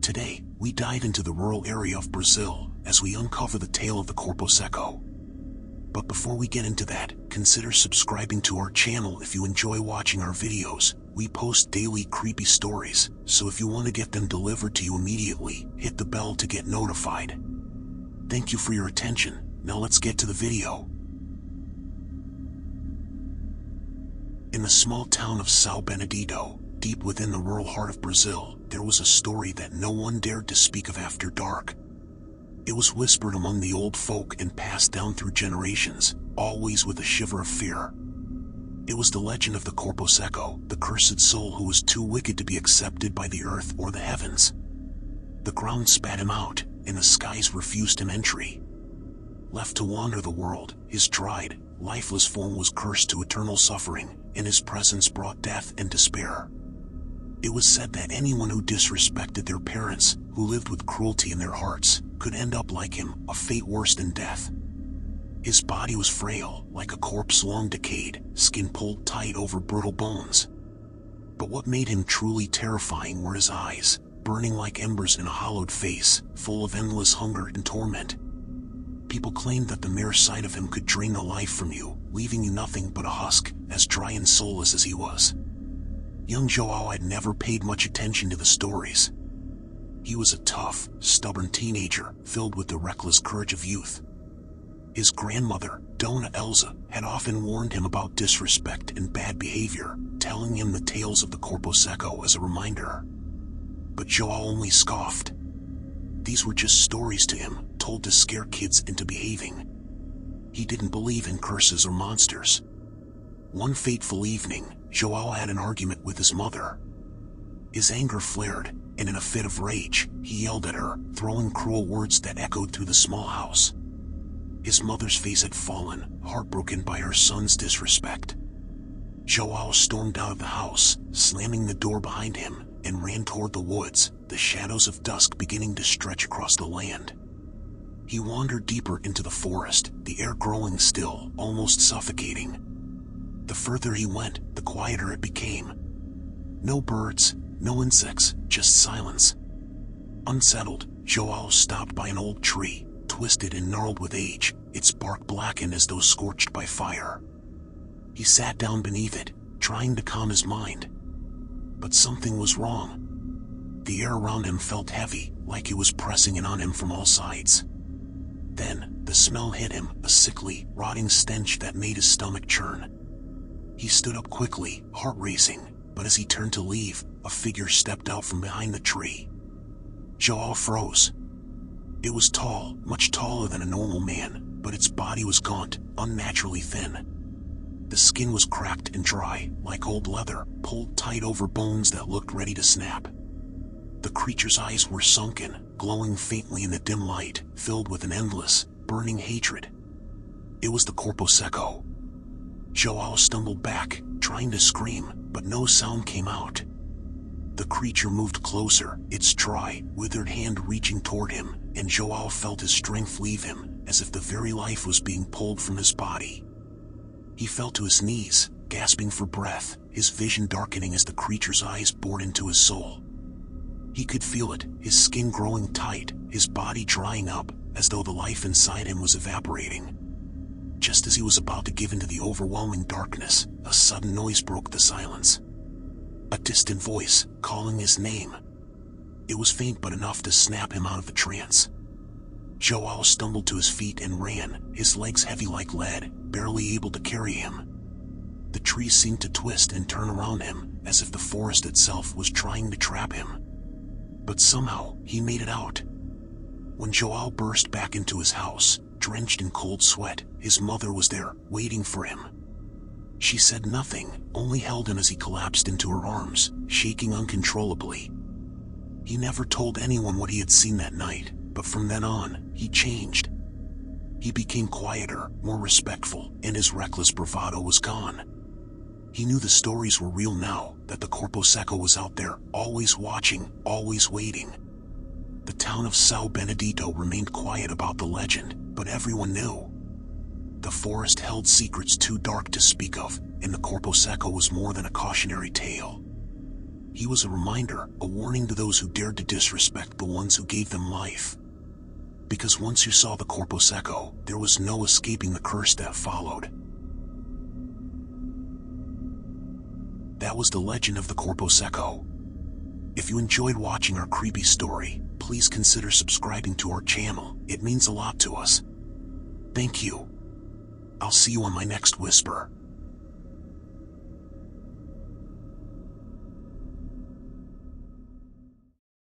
Today, we dive into the rural area of Brazil as we uncover the tale of the Corpo-Seco. But before we get into that, consider subscribing to our channel if you enjoy watching our videos. We post daily creepy stories, so if you want to get them delivered to you immediately, hit the bell to get notified. Thank you for your attention. Now let's get to the video. In the small town of São Benedito, deep within the rural heart of Brazil, there was a story that no one dared to speak of after dark. It was whispered among the old folk and passed down through generations, always with a shiver of fear. It was the legend of the Corpo-Seco, the cursed soul who was too wicked to be accepted by the earth or the heavens. The ground spat him out, and the skies refused him entry. Left to wander the world, his dried, lifeless form was cursed to eternal suffering, and his presence brought death and despair. It was said that anyone who disrespected their parents, who lived with cruelty in their hearts, could end up like him, a fate worse than death. His body was frail, like a corpse long decayed, skin pulled tight over brittle bones. But what made him truly terrifying were his eyes, burning like embers in a hollowed face, full of endless hunger and torment. People claimed that the mere sight of him could drain the life from you, leaving you nothing but a husk, as dry and soulless as he was. Young João had never paid much attention to the stories. He was a tough, stubborn teenager, filled with the reckless courage of youth. His grandmother, Dona Elsa, had often warned him about disrespect and bad behavior, telling him the tales of the Corpo-Seco as a reminder. But João only scoffed. These were just stories to him, told to scare kids into behaving. He didn't believe in curses or monsters. One fateful evening, João had an argument with his mother. His anger flared, and in a fit of rage, he yelled at her, throwing cruel words that echoed through the small house. His mother's face had fallen, heartbroken by her son's disrespect. João stormed out of the house, slamming the door behind him, and ran toward the woods, the shadows of dusk beginning to stretch across the land. He wandered deeper into the forest, the air growing still, almost suffocating. The further he went, the quieter it became. No birds, no insects, just silence. Unsettled, João stopped by an old tree, twisted and gnarled with age, its bark blackened as though scorched by fire. He sat down beneath it, trying to calm his mind. But something was wrong. The air around him felt heavy, like it was pressing in on him from all sides. Then, the smell hit him, a sickly, rotting stench that made his stomach churn. He stood up quickly, heart racing, but as he turned to leave, a figure stepped out from behind the tree. João froze. It was tall, much taller than a normal man, but its body was gaunt, unnaturally thin. The skin was cracked and dry, like old leather, pulled tight over bones that looked ready to snap. The creature's eyes were sunken, glowing faintly in the dim light, filled with an endless, burning hatred. It was the Corpo-Seco. João stumbled back, trying to scream, but no sound came out. The creature moved closer, its dry, withered hand reaching toward him, and João felt his strength leave him, as if the very life was being pulled from his body. He fell to his knees, gasping for breath, his vision darkening as the creature's eyes bored into his soul. He could feel it, his skin growing tight, his body drying up, as though the life inside him was evaporating. Just as he was about to give into the overwhelming darkness, a sudden noise broke the silence. A distant voice, calling his name. It was faint but enough to snap him out of the trance. João stumbled to his feet and ran, his legs heavy like lead, barely able to carry him. The trees seemed to twist and turn around him, as if the forest itself was trying to trap him. But somehow, he made it out. When João burst back into his house, drenched in cold sweat, his mother was there, waiting for him. She said nothing, only held him as he collapsed into her arms, shaking uncontrollably. He never told anyone what he had seen that night, but from then on, he changed. He became quieter, more respectful, and his reckless bravado was gone. He knew the stories were real now, that the Corpo-Seco was out there, always watching, always waiting. The town of São Benedito remained quiet about the legend, but everyone knew. The forest held secrets too dark to speak of, and the Corpo-Seco was more than a cautionary tale. He was a reminder, a warning to those who dared to disrespect the ones who gave them life. Because once you saw the Corpo-Seco, there was no escaping the curse that followed. That was the legend of the Corpo-Seco. If you enjoyed watching our creepy story, please consider subscribing to our channel. It means a lot to us. Thank you. I'll see you on my next whisper.